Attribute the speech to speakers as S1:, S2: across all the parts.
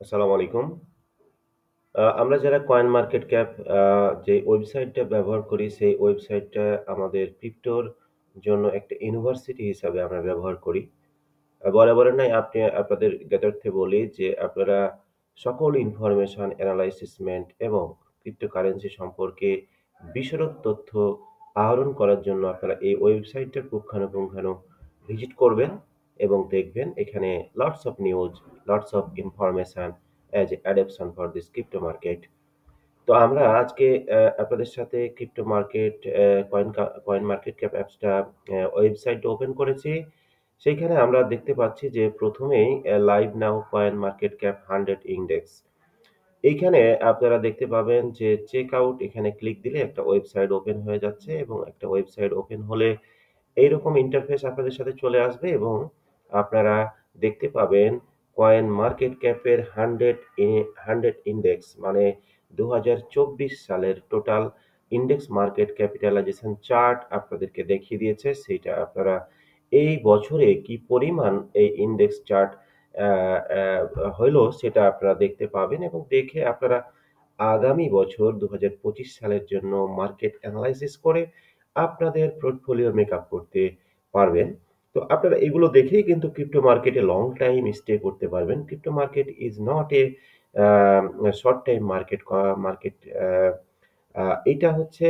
S1: আসসালামু আলাইকুম। আমরা যারা কয়েন মার্কেট ক্যাপ যে ওয়েবসাইটটা ব্যবহার করি, সেই ওয়েবসাইটটা আমাদের ক্রিপ্টোর জন্য একটা ইউনিভার্সিটি হিসাবে আমরা ব্যবহার করি। বরাবরের ন্যায় আপনাদের জ্ঞাতার্থে বলি যে আপনারা সকল ইনফরমেশন, অ্যানালাইসিসমেন্ট এবং ক্রিপ্টোকারেন্সি সম্পর্কে বিশদ তথ্য আহরণ করার জন্য আপনারা এই ওয়েবসাইটটার পুঙ্খানুপুঙ্খানু ভিজিট করবেন এবং দেখবেন এখানে lots of news, lots of information as a adoption for this crypto market. তো আমরা আজকে আপনাদের সাথে crypto market coin market cap অ্যাপসটা ওয়েবসাইটটা ওপেন করেছি। সেইখানে আমরা দেখতে পাচ্ছি যে ১ম এই লাইভ নাও কয়েন মার্কেট ক্যাপ 100 ইনডেক্স। এইখানে আপনারা দেখতে পাবেন যে চেক আউট এখানে ক্লিক দিলে একটা ওয়েবসাইট ওপেন হয়ে যাচ্ছে এবং একটা ওয়েবসাইট ওপেন হলে এইরকম ইন্টারফেস আপনাদের সাথে চলে আসবে এবং আপনারা দেখতে পাবেন কয়েন মার্কেট ক্যাপের 100 ইনডেক্স মানে ২০২৪ সালের total index market capitalisation chart আপনাদেরকে দেখিয়ে দিয়েছে। সেইটা আপনারা এই বছরে কি পরিমাণ এই ইনডেক্স চার্ট অ্যা হইলো সেটা আপনারা দেখতে পাবেন এবং দেখে আপনারা আগামী বছর ২০২৫ সালের জন্য মার্কেট এনালাইসিস করে আপনাদের পোর্টফোলিও মেকআপ করতে পারবেন। তো আপনারা এগুলো দেখেই কিন্তু ক্রিপ্টো মার্কেটে লং টাইম স্টে করতে পারবেন। Crypto market is not a short time market আ আ এটা হচ্ছে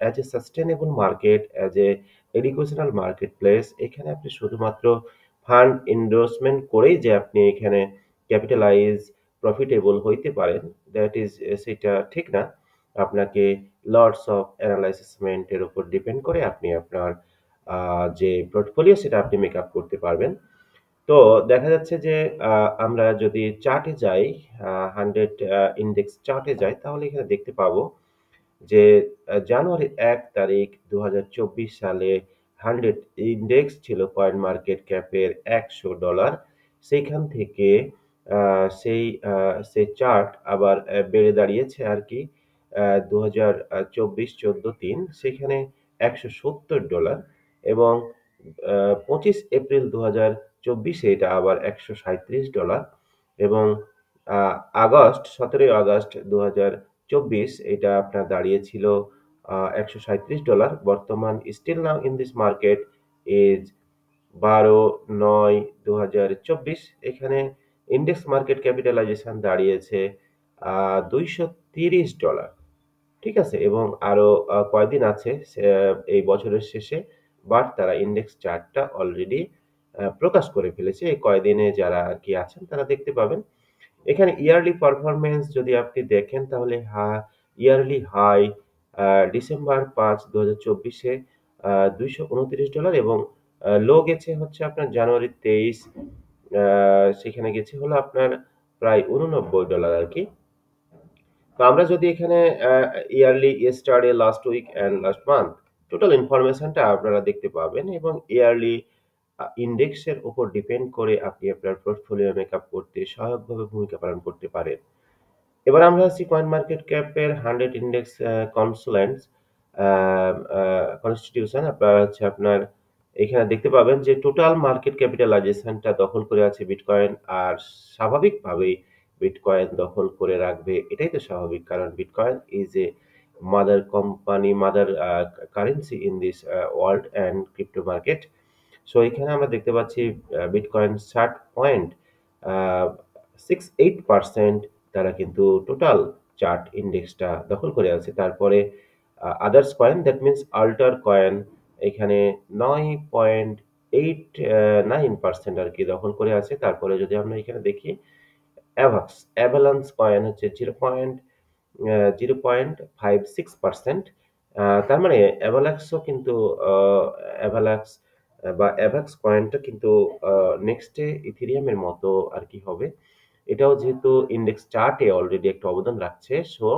S1: as a sustainable market, as a educational market place. এখানে আপনি শুধুমাত্র ফান্ড এন্ডোর্সমেন্ট করেই যে আপনি এখানে ক্যাপিটালাইজ প্রফিটেবল হইতে পারেন, দ্যাট ইজ সেটা ঠিক না। আপনাকে লটস অফ অ্যানালাইসিসমেন্ট এর উপর ডিপেন্ড করে আপনি আপনার যে পোর্টফোলিও সেটা আপনি মেকআপ করতে পারবেন। তো দেখা যাচ্ছে যে আমরা যদি চার্টে যাই, 100 ইনডেক্স চার্টে যাই তাহলে এখানে দেখতে পাবো যে জানুয়ারির ১ তারিখ ২০২৪ সালে 100 ইনডেক্স ছিল কয়েন মার্কেট ক্যাপের $১০০। সেইখান থেকে আ সেই আ সেই চার্ট আবার বেড়ে দাঁড়িয়েছে আরকি ২০২৪-১৪-৩ সেখানে $১৭০ এবং ২৫ এপ্রিল ২০২৪ এ এটা আবার $১৩৭ এবং আ ১৭ই আগস্ট ২০২৪ এটা আপনার দাঁড়িয়েছিল $১৩৭। বর্তমান still now in this market is ১২/৯/২০২৪ এখানে ইনডেক্স মার্কেট ক্যাপিটালাইজেশন দাঁড়িয়েছে $২৩০। ঠিক আছে? এবং আরো কয়দিন আছে এই বছরের শেষে, বাট তারা ইনডেক্স চার্টটা অলরেডি প্রকাশ করে ফেলেছে। এই কয়দিনে যারা আরকি আছেন তারা দেখতে পাবেন। এখানে ইয়ারলি পারফরম্যান্স যদি আপনি দেখেন তাহলে ইয়ারলি হাই আ ডিসেম্বর ৫, ২০২৪ এ $২২৯ এবং লো গেছে হচ্ছে আপনার জানুয়ারি ২৩, আ সেখানে গেছে হলো আপনার প্রায় $৮৯ আরকি। তো আমরা যদি এখানে yearly yesterday, last week and last month total ইনফরমেশনটা আপনারা দেখতে পাবেন এবং ইয়ারলি ইনডেক্সের উপর ডিপেন্ড করে আপনি আপনার পোর্টফোলিও মেকআপ করতে সহায়কভাবে ভূমিকা পালন করতে পারেন। এবার আমরা আসছি কয়েন মার্কেট ক্যাপের 100 ইনডেক্স কনসোলেন্টস আ আ কনস্টিটিউশন আপনার হচ্ছে আপনার এখানে দেখতে পাবেন যে টোটাল মার্কেট ক্যাপিটালাইজেশনটা দখল করে আছে বিটকয়েন। আর স্বাভাবিকভাবেই বিটকয়েন দখল করে রাখবে। এটাই তো স্বাভাবিক। কারণ bitcoin is a mother company, mother currency in this world and crypto market. So এখানে আমরা দেখতে পাচ্ছি বিটকয়েন ৬০ 68% তারা কিন্তু টোটাল চার্ট ইনডেক্সটা দখল করে আছে। তারপরে others coin that means altcoin এখানে ৯.89% আরকি দখল করে আছে। তারপরে যদি আমরা এখানে দেখি অ্যাভালান্স কয়েন হচ্ছে 0.56%। তার মানে অ্যাভালাক্সও কিন্তু আ অ্যাভালাক্স বা অ্যাভাক্স কয়েনটা কিন্তু আ নেক্সট এ ইথেরিয়ামের মতো আরকি হবে। এটাও যেহেতু ইনডেক্স চার্টে অলরেডি একটা অবদান রাখছে, সো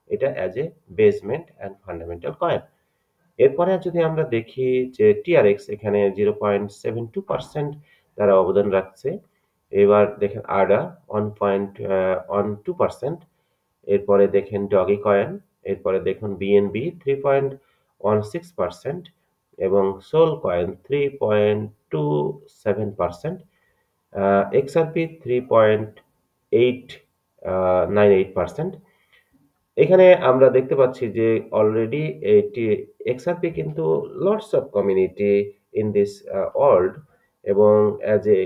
S1: এটা as a basement and fundamental coin. এরপরে যদি আমরা দেখি যে টিআরএক্স এখানে 0.72% তারা অবদান রাখছে। এবার দেখেন আডা 1.12%। এরপরে দেখেন ডগি কয়েন, এরপরে দেখুন বিএনবি 3.16% এবং সোল কয়েন 3.27%, এক্সআরপি 3.28%, 98%। এখানে আমরা দেখতে পাচ্ছি যে অলরেডি এটি XRP কিন্তু lots of community in this world, এবং অ্যাজ এ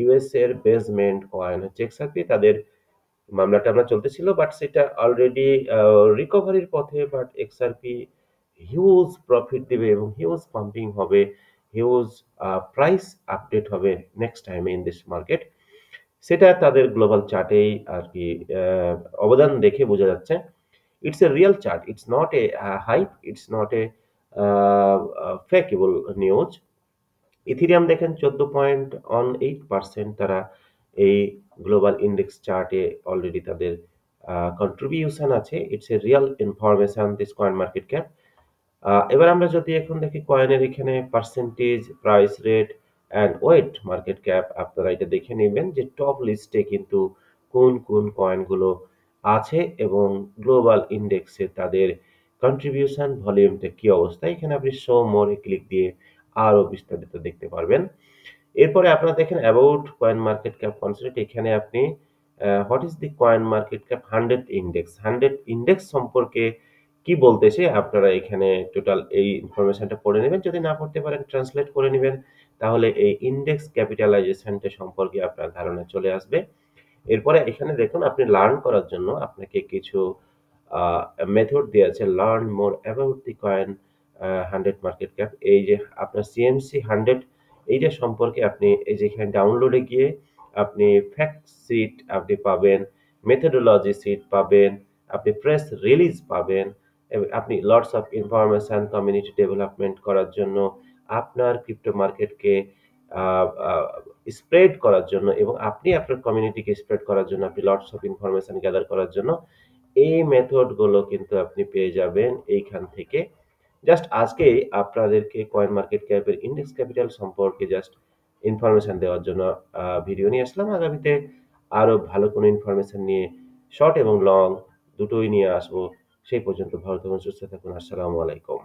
S1: ইউএস এর বেসমেন্ট কয়েন হচ্ছে XRP। তাদের মামলা-টামলা চলতেছিল, বাট সেটা অলরেডি রিকভারির পথে। বাট XRP হিউজ প্রফিট দিবে এবং হিউজ পাম্পিং হবে, হিউজ প্রাইস আপডেট হবে next time in this market. সেটা তাদের গ্লোবাল চার্টেই আরকি আ অবদান দেখে বোঝা যাচ্ছে। It's a real chart. It's not a hype. It's not a fakeable news. Ethereum দেখেন 14.18% তারা এই গ্লোবাল ইন্ডেক্স চার্টে অলরেডি তাদের কন্ট্রিবিউশন আছে। It's a real information this coin market cap. এবার আমরা যদি এখন দেখি কয়েনের এখানে percentage, price rate and weight market cap, আপনারা এটা দেখে নেবেন যে টপ লিস্টে কিন্তু কোন কোন কয়েনগুলো আছে এবং গ্লোবাল ইন্ডেক্সে তাদের কন্ট্রিবিউশন ভলিউমটা কি অবস্থা। এখানে আপনি শো মোরে ক্লিক দিয়ে আরো বিস্তারিত দেখতে পারবেন। এরপরে আপনারা দেখেন about coin market cap concept. এখানে আপনি what is the coin market cap 100 index, 100 index সম্পর্কে কি বলতেছে আপনারা এখানে টোটাল এই ইনফরমেশনটা পড়ে নেবেন। যদি না পড়তে পারেন ট্রান্সলেট করে নিবেন। তাহলে এই ইন্ডেক্স ক্যাপিটালাইজেশনটা সম্পর্কে আপনার ধারণা চলে আসবে। এরপরে এখানে দেখুন আপনি লার্ন করার জন্য আপনাকে কিছু মেথড দেয়া আছে। Learn more about the coin 100 market cap. এই যে আপনার সিএমসি 100 এইটা সম্পর্কে আপনি এই যে এখানে ডাউনলোডে গিয়ে আপনি ফ্যাক্ট শিট আপনি পাবেন, মেথোডোলজি শিট পাবেন, আপনি প্রেস রিলিজ পাবেন, এবং আপনি lots of information community development করার জন্য, আপনার ক্রিপ্টো মার্কেটকে আ আ স্প্রেড করার জন্য এবং আপনি আপনার কমিউনিটিকে স্প্রেড করার জন্য, আপনি লটস অফ ইনফরমেশন গ্যাদার করার জন্য এই মেথড গুলো কিন্তু আপনি পেয়ে যাবেন এইখান থেকে। জাস্ট আজকেই আপনাদেরকে কয়েন মার্কেট ক্যাপের ইন্ডেক্স ক্যাপিটাল সম্পর্কে জাস্ট ইনফরমেশন দেওয়ার জন্য ভিডিও নিয়ে আসলাম। আগামীতে আরো ভালো কোনো ইনফরমেশন নিয়ে শর্ট এবং লং দুটোই নিয়ে আসবো। সেই পর্যন্ত ভালো থাকুন, সুস্থ থাকুন। আসসালামু আলাইকুম।